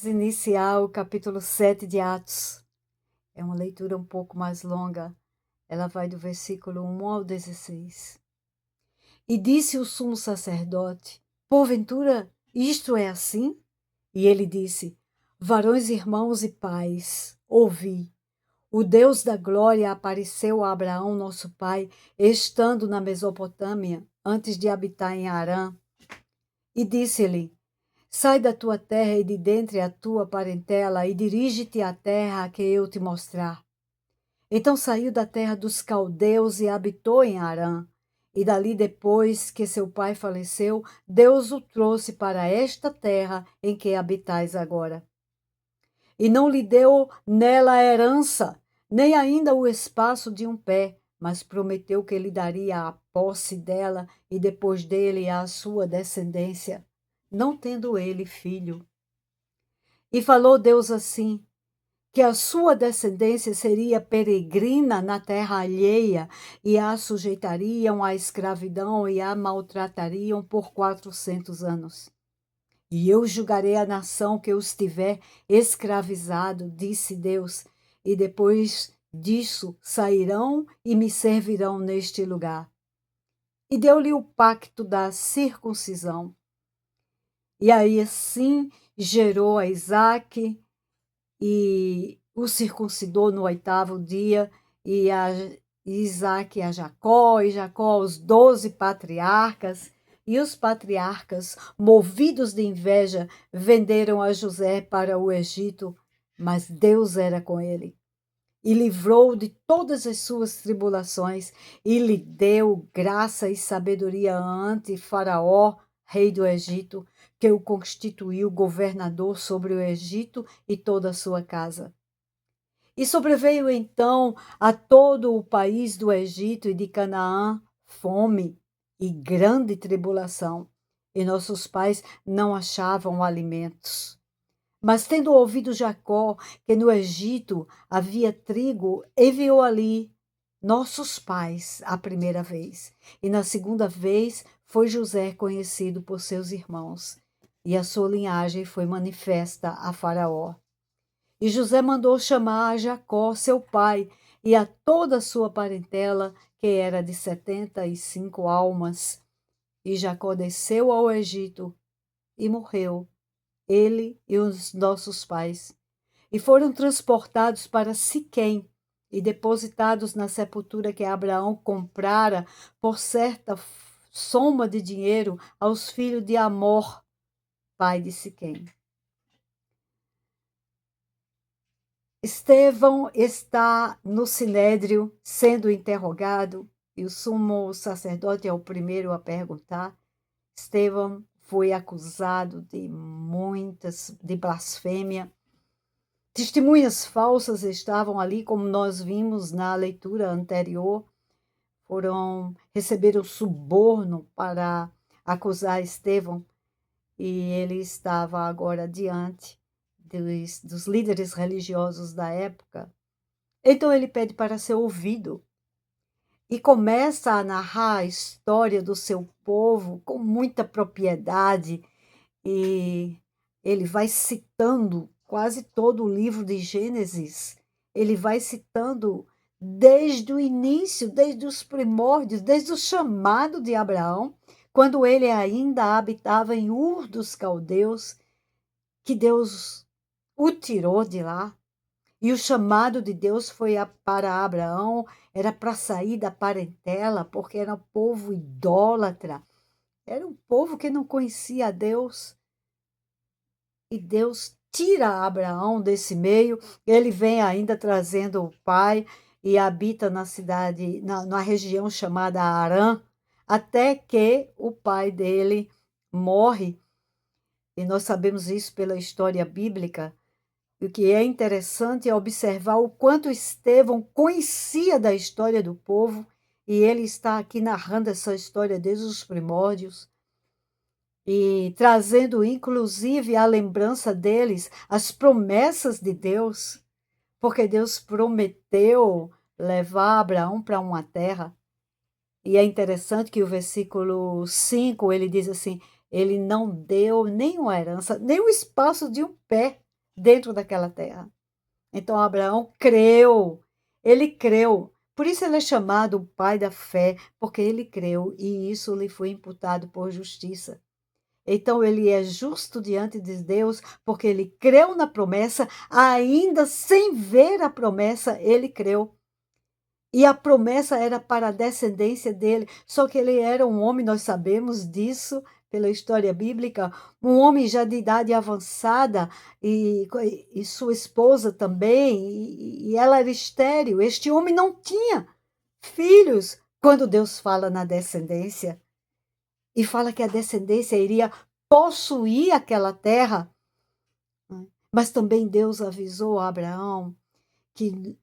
Iniciar o capítulo 7 de Atos. É uma leitura um pouco mais longa. Ela vai do versículo 1 ao 16. E disse o sumo sacerdote: Porventura isto é assim? E ele disse: Varões, irmãos e pais, ouvi. O Deus da glória apareceu a Abraão, nosso pai, estando na Mesopotâmia, antes de habitar em Harã, e disse-lhe: Sai da tua terra e de dentre a tua parentela e dirige-te à terra a que eu te mostrar. Então saiu da terra dos caldeus e habitou em Harã. E dali, depois que seu pai faleceu, Deus o trouxe para esta terra em que habitais agora. E não lhe deu nela herança, nem ainda o espaço de um pé, mas prometeu que lhe daria a posse dela e depois dele a sua descendência, não tendo ele filho. E falou Deus assim, que a sua descendência seria peregrina na terra alheia, e a sujeitariam à escravidão e a maltratariam por 400 anos. E eu julgarei a nação que os tiver escravizado, disse Deus, e depois disso sairão e me servirão neste lugar. E deu-lhe o pacto da circuncisão. E aí assim gerou a Isaque, e o circuncidou no 8º dia, e a Isaque a Jacó, e Jacó os 12 patriarcas, e os patriarcas, movidos de inveja, venderam a José para o Egito, mas Deus era com ele, e livrou de todas as suas tribulações, e lhe deu graça e sabedoria ante Faraó, rei do Egito, que o constituiu governador sobre o Egito e toda a sua casa. E sobreveio então a todo o país do Egito e de Canaã fome e grande tribulação, e nossos pais não achavam alimentos. Mas tendo ouvido Jacó que no Egito havia trigo, enviou ali nossos pais a primeira vez, e na segunda vez foi José conhecido por seus irmãos, e a sua linhagem foi manifesta a Faraó. E José mandou chamar a Jacó, seu pai, e a toda a sua parentela, que era de 75 almas. E Jacó desceu ao Egito e morreu, ele e os nossos pais, e foram transportados para Siquém e depositados na sepultura que Abraão comprara por certa soma de dinheiro aos filhos de Amor, pai de Siquém. Estevão está no sinédrio sendo interrogado, e o sumo sacerdote é o primeiro a perguntar. Estevão foi acusado de blasfêmia. Testemunhas falsas estavam ali, como nós vimos na leitura anterior, receberam suborno para acusar Estevão, e ele estava agora diante dos líderes religiosos da época. Então ele pede para ser ouvido e começa a narrar a história do seu povo com muita propriedade, e ele vai citando quase todo o livro de Gênesis. Ele vai citando desde o início, desde os primórdios, desde o chamado de Abraão, quando ele ainda habitava em Ur dos Caldeus, que Deus o tirou de lá. E o chamado de Deus foi para Abraão, era para sair da parentela, porque era um povo idólatra, era um povo que não conhecia a Deus. E Deus tira Abraão desse meio, ele vem ainda trazendo o pai e habita na cidade, na região chamada Harã, até que o pai dele morre. E nós sabemos isso pela história bíblica. E o que é interessante é observar o quanto Estevão conhecia da história do povo, e ele está aqui narrando essa história desde os primórdios, e trazendo inclusive a lembrança deles, as promessas de Deus, porque Deus prometeu levar Abraão para uma terra. E é interessante que o versículo 5, ele diz assim, ele não deu nem uma herança, nem o espaço de um pé, dentro daquela terra. Então Abraão creu, ele creu. Por isso ele é chamado o pai da fé, porque ele creu e isso lhe foi imputado por justiça. Então ele é justo diante de Deus, porque ele creu na promessa, ainda sem ver a promessa, ele creu. E a promessa era para a descendência dele, só que ele era um homem, nós sabemos disso pela história bíblica, um homem já de idade avançada, e sua esposa também, e ela era estéril. Este homem não tinha filhos quando Deus fala na descendência, e fala que a descendência iria possuir aquela terra. Mas também Deus avisou a Abraão que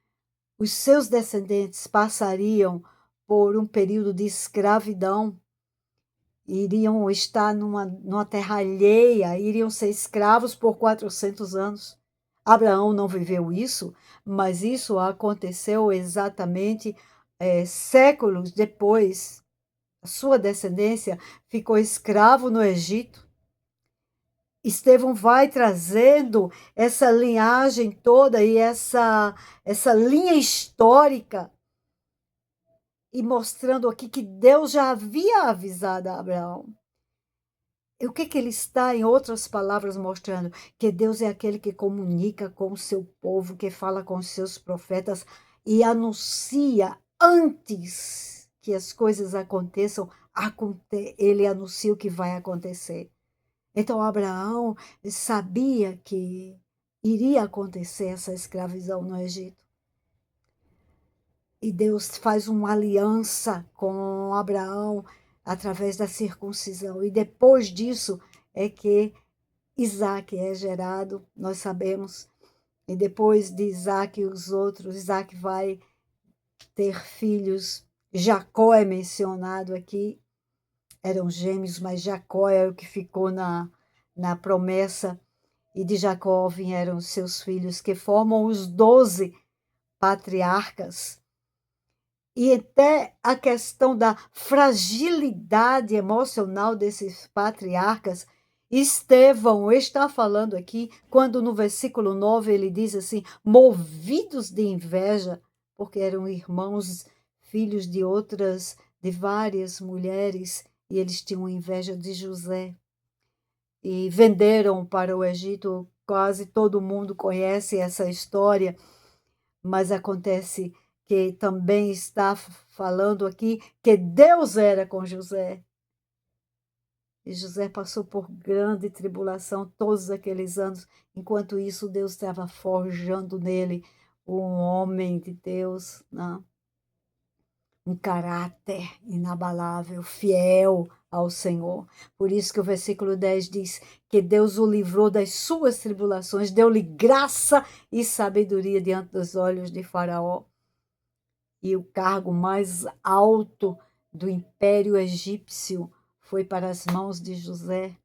os seus descendentes passariam por um período de escravidão, iriam estar numa terra alheia, iriam ser escravos por 400 anos. Abraão não viveu isso, mas isso aconteceu exatamente séculos depois. A sua descendência ficou escravo no Egito. Estevão vai trazendo essa linhagem toda e essa linha histórica e mostrando aqui que Deus já havia avisado a Abraão. E o que ele está, em outras palavras, mostrando? Que Deus é aquele que comunica com o seu povo, que fala com os seus profetas e anuncia antes que as coisas aconteçam, ele anuncia o que vai acontecer. Então Abraão sabia que iria acontecer essa escravidão no Egito. E Deus faz uma aliança com Abraão através da circuncisão. E depois disso é que Isaac é gerado, nós sabemos. E depois de Isaac, os outros, Isaac vai ter filhos. Jacó é mencionado aqui. Eram gêmeos, mas Jacó é o que ficou na promessa. E de Jacó vieram seus filhos, que formam os 12 patriarcas. E até a questão da fragilidade emocional desses patriarcas, Estevão está falando aqui, quando no versículo 9 ele diz assim, movidos de inveja, porque eram irmãos, filhos de várias mulheres, e eles tinham inveja de José. E venderam para o Egito, quase todo mundo conhece essa história, mas acontece que também está falando aqui que Deus era com José. E José passou por grande tribulação todos aqueles anos. Enquanto isso, Deus estava forjando nele um homem de Deus, né? Um caráter inabalável, fiel ao Senhor. Por isso que o versículo 10 diz que Deus o livrou das suas tribulações, deu-lhe graça e sabedoria diante dos olhos de Faraó. E o cargo mais alto do Império Egípcio foi para as mãos de José.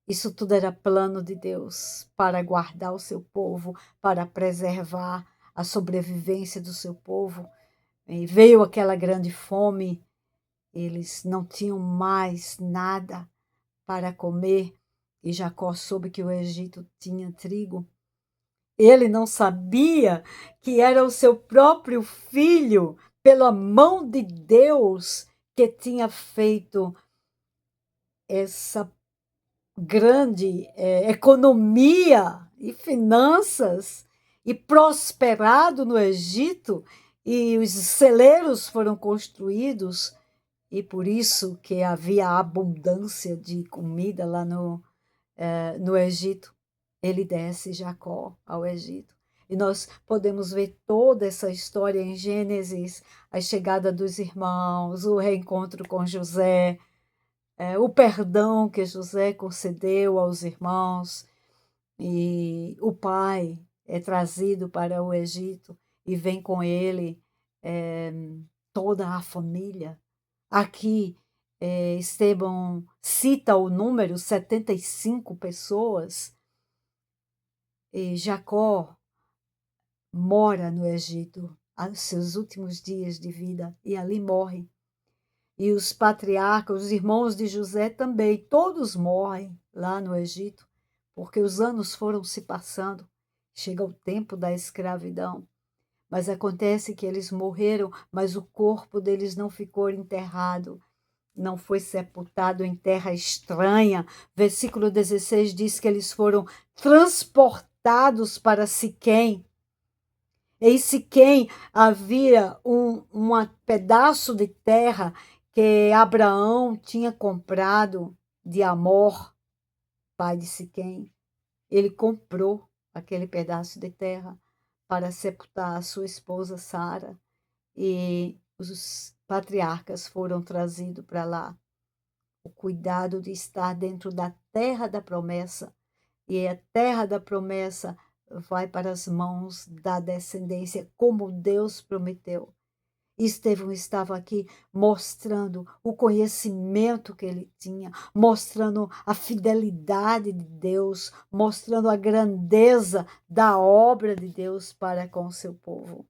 Isso tudo era plano de Deus para guardar o seu povo, para preservar a sobrevivência do seu povo. E veio aquela grande fome, eles não tinham mais nada para comer, e Jacó soube que o Egito tinha trigo. Ele não sabia que era o seu próprio filho, pela mão de Deus, que tinha feito essa grande economia e finanças e prosperado no Egito, e os celeiros foram construídos, e por isso que havia abundância de comida lá no Egito. Ele desce, Jacó, ao Egito. E nós podemos ver toda essa história em Gênesis, a chegada dos irmãos, o reencontro com José, o perdão que José concedeu aos irmãos, e o pai é trazido para o Egito e vem com ele toda a família. Aqui, Estevão cita o número 75 pessoas, e Jacó mora no Egito aos seus últimos dias de vida e ali morre. E os patriarcas, os irmãos de José também, todos morrem lá no Egito, porque os anos foram se passando. chega o tempo da escravidão. Mas acontece que eles morreram, mas o corpo deles não ficou enterrado, não foi sepultado em terra estranha. Versículo 16 diz que eles foram transportados para Siquém. Em Siquém havia um pedaço de terra que Abraão tinha comprado de Amor, pai de Siquém. Ele comprou aquele pedaço de terra para sepultar a sua esposa Sara, e os patriarcas foram trazidos para lá. O cuidado de estar dentro da terra da promessa, e a terra da promessa vai para as mãos da descendência, como Deus prometeu. Estevão estava aqui mostrando o conhecimento que ele tinha, mostrando a fidelidade de Deus, mostrando a grandeza da obra de Deus para com o seu povo.